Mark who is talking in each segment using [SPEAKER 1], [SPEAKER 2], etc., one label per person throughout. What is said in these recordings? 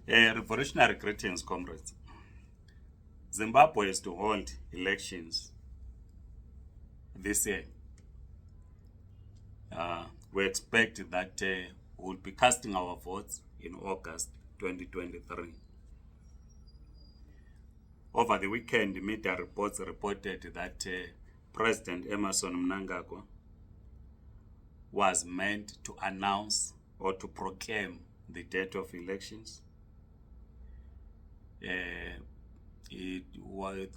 [SPEAKER 1] Revolutionary greetings, comrades. Zimbabwe is to hold elections this year. We expect that we'll be casting our votes in August 2023. Over the weekend, media reports reported that President Emerson Mnangagwa was meant to announce or to proclaim the date of elections.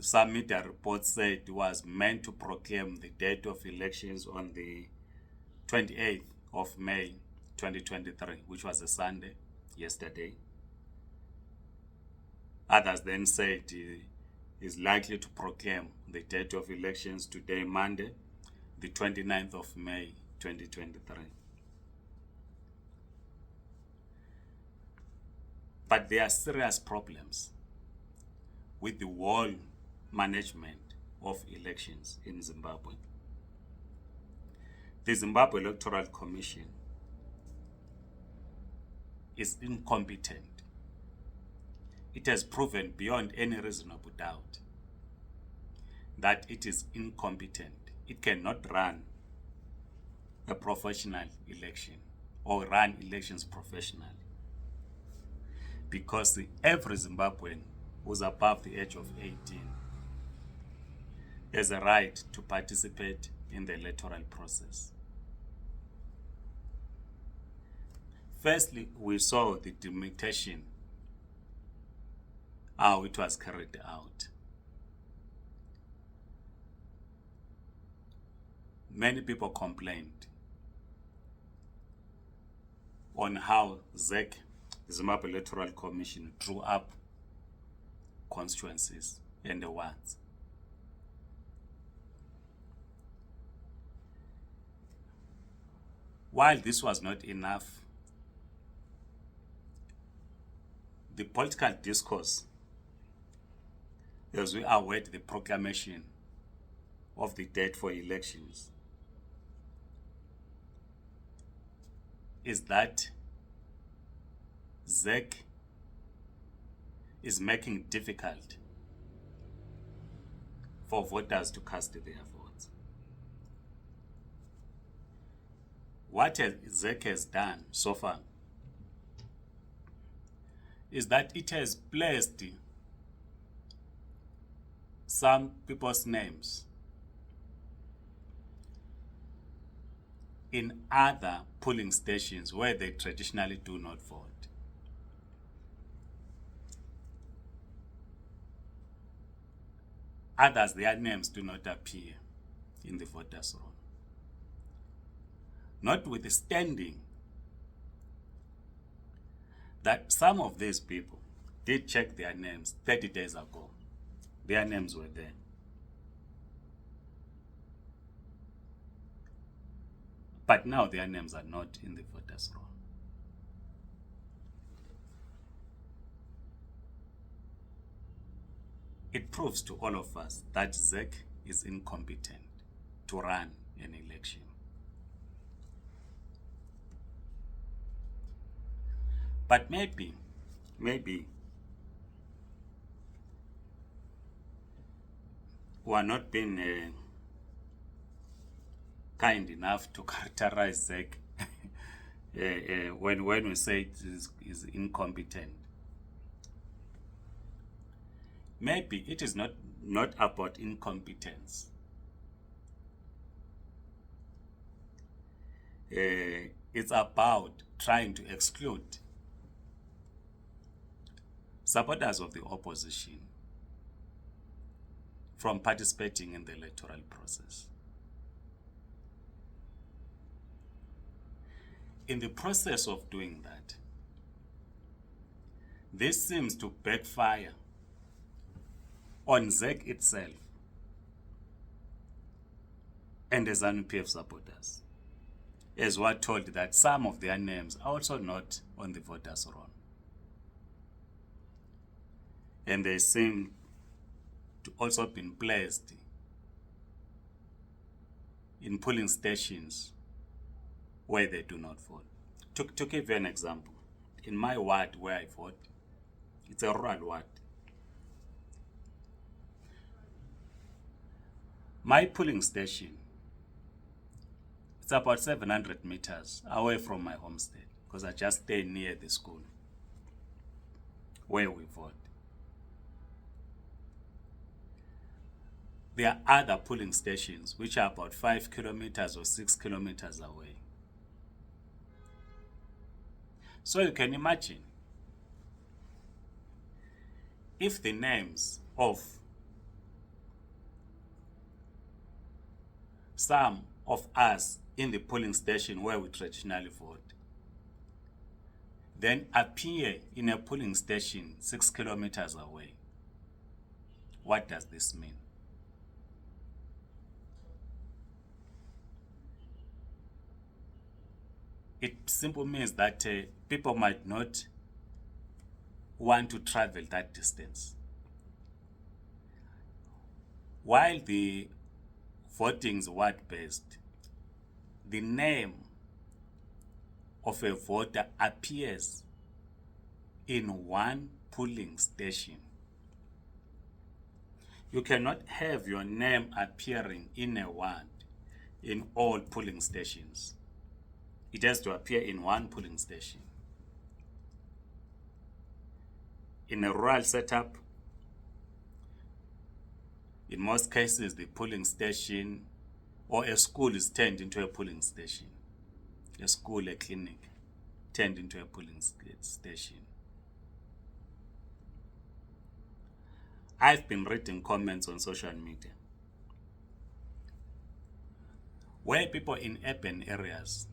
[SPEAKER 1] Some media reports said it was meant to proclaim the date of elections on the 28th of May 2023, which was a Sunday, yesterday. Others then said he is likely to proclaim the date of elections today, Monday, the 29th of May 2023. But there are serious problems with the whole management of elections in Zimbabwe. The Zimbabwe Electoral Commission is incompetent. It has proven beyond any reasonable doubt that it is incompetent. It cannot run a professional election or run elections professionally, because every Zimbabwean who's above the age of 18 has a right to participate in the electoral process. Firstly, we saw the delimitation, how it was carried out. Many people complained on how ZEC, the Zimbabwe Electoral Commission, drew up constituencies and the wards. While this was not enough, the political discourse, as we await the proclamation of the date for elections, is that ZEC is making it difficult for voters to cast their votes. What ZEC has done so far is that it has placed some people's names in other polling stations where they traditionally do not vote. Others, their names do not appear in the voters' roll. Notwithstanding that some of these people did check their names 30 days ago. Their names were there. But now their names are not in the voters' roll. It proves to all of us that ZEC is incompetent to run an election. But maybe we are not being kind enough to characterize ZEC when we say it is incompetent. Maybe it is not about incompetence. It's about trying to exclude supporters of the opposition from participating in the electoral process. In the process of doing that, this seems to backfire on ZEC itself and the ZANU-PF supporters, as we're told that some of their names are also not on the voters' roll. And they seem to also have been placed in polling stations where they do not vote. To give you an example, in my ward where I vote, It's a rural ward. My polling station, it's about 700 meters away from my homestead because I just stay near the school where we vote. There are other polling stations which are about 5 kilometers or 6 kilometers away. So you can imagine if the names of some of us in the polling station where we traditionally vote then appear in a polling station 6 kilometers away. What does this mean? It simply means that people might not want to travel that distance. While the voting is ward-based, the name of a voter appears in one polling station. You cannot have your name appearing in a ward in all polling stations. It has to appear in one polling station. In a rural setup, in most cases, the polling station or a school is turned into a polling station. A school, a clinic, turned into a polling station. I've been reading comments on social media where people in urban areas,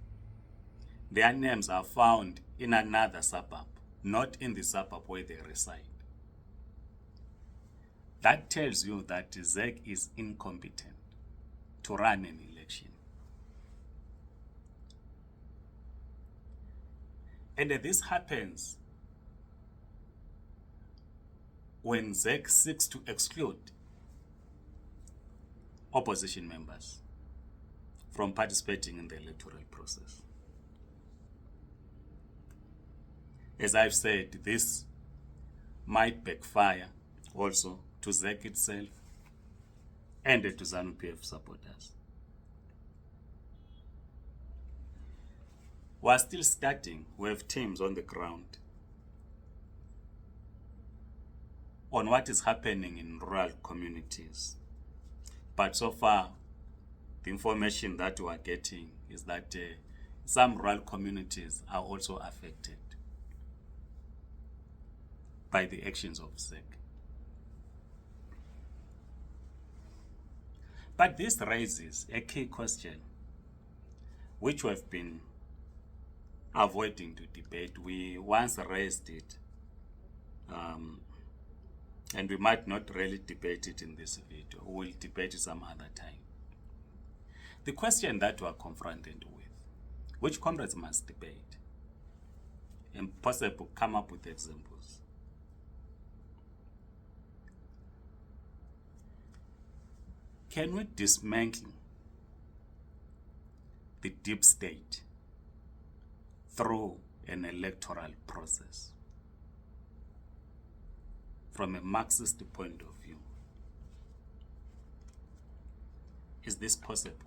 [SPEAKER 1] their names are found in another suburb, not in the suburb where they reside. That tells you that ZEC is incompetent to run an election. And this happens when ZEC seeks to exclude opposition members from participating in the electoral process. As I've said, this might backfire also to ZEC itself and to ZANU-PF supporters. We're still starting. We have teams on the ground on what is happening in rural communities. But so far, the information that we are getting is that some rural communities are also affected by the actions of ZEC. But this raises a key question, which we have been avoiding to debate. We once raised it, and we might not really debate it in this video. We'll debate it some other time. The question that we are confronted with, which comrades must debate, and possibly come up with examples. Can we dismantle the deep state through an electoral process from a Marxist point of view? Is this possible?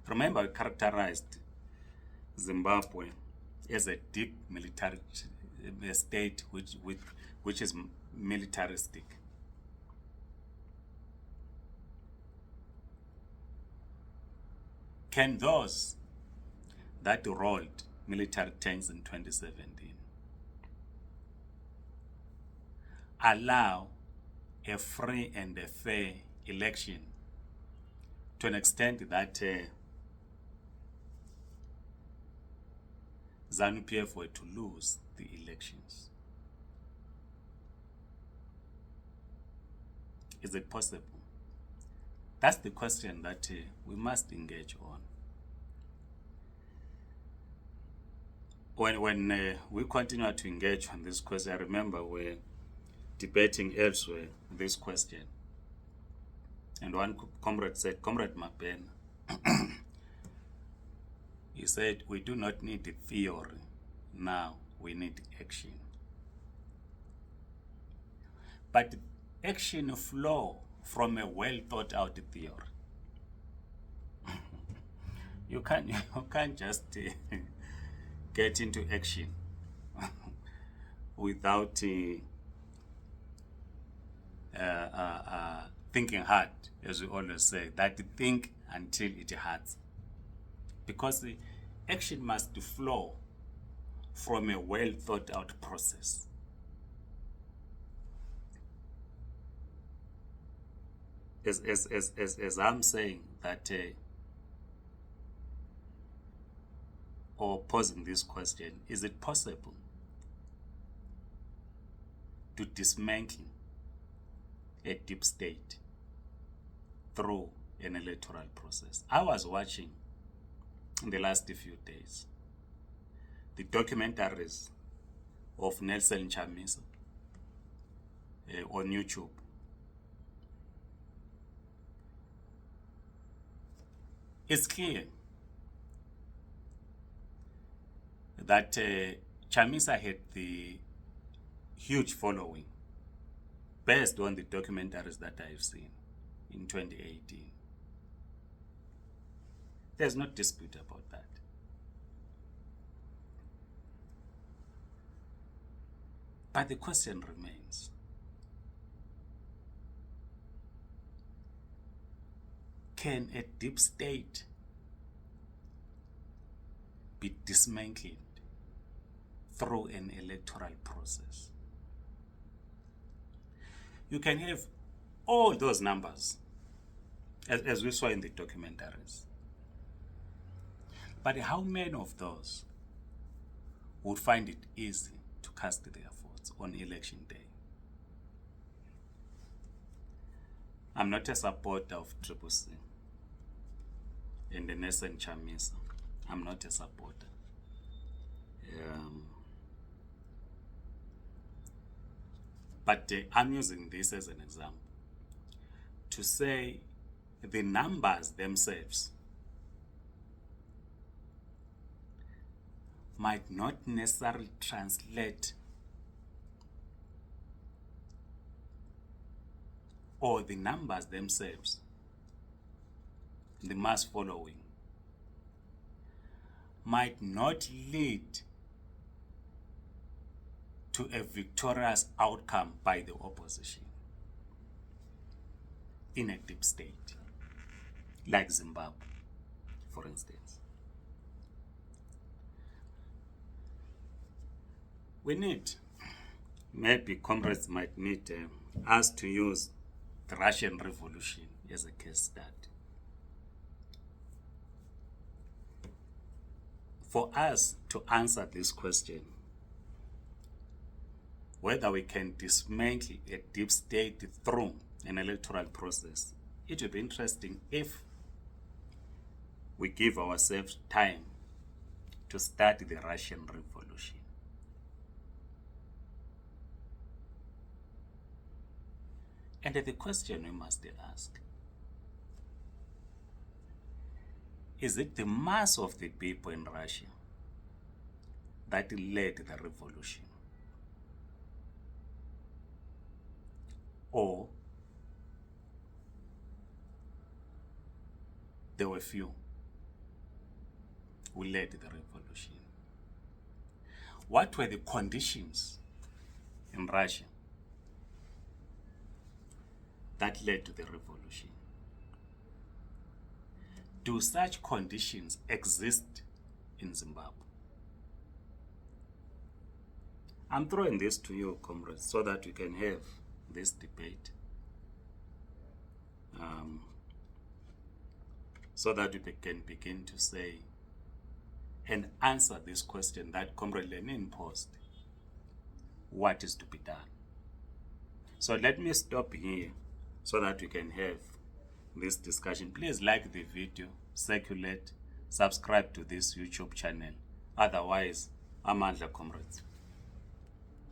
[SPEAKER 1] Remember, we characterized Zimbabwe as a deep military state which is militaristic. Can those that rolled military tanks in 2017 allow a free and a fair election to an extent that ZANU-PF were to lose the elections? Is it possible? That's the question that we must engage on. When we continue to engage on this question, I remember we're debating elsewhere this question. And one comrade said, Comrade Mapena, he said, we do not need the theory now, we need action. But action flow from a well thought out theory. You can't just get into action without thinking hard, as we always say, that think until it hurts. Because the action must flow from a well thought out process. As I'm saying that, or posing this question, is it possible to dismantle a deep state through an electoral process? I was watching in the last few days the documentaries of Nelson Chamisa on YouTube. It's clear that Chamisa had the huge following based on the documentaries that I've seen in 2018. There's no dispute about that. But the question remains, can a deep state be dismantled through an electoral process? You can have all those numbers, as we saw in the documentaries. But how many of those would find it easy to cast their votes on election day? I'm not a supporter of Triple C and the Nelson Chamisa. I'm not a supporter. But I'm using this as an example to say the numbers themselves might not necessarily translate, or the numbers themselves, the mass following, might not lead to a victorious outcome by the opposition in a deep state, like Zimbabwe, for instance. We need, maybe comrades might need us to use the Russian Revolution as a case study. For us to answer this question, whether we can dismantle a deep state through an electoral process, it would be interesting if we give ourselves time to study the Russian Revolution. And the question we must ask, is it the mass of the people in Russia that led the revolution? Or there were few who led the revolution? What were the conditions in Russia that led to the revolution? Do such conditions exist in Zimbabwe? I'm throwing this to you, comrades, so that we can have this debate, so that we can begin to say and answer this question that Comrade Lenin posed: what is to be done? So let me stop here so that we can have this discussion. Please like the video, circulate, subscribe to this YouTube channel. Otherwise, Amandla, comrades.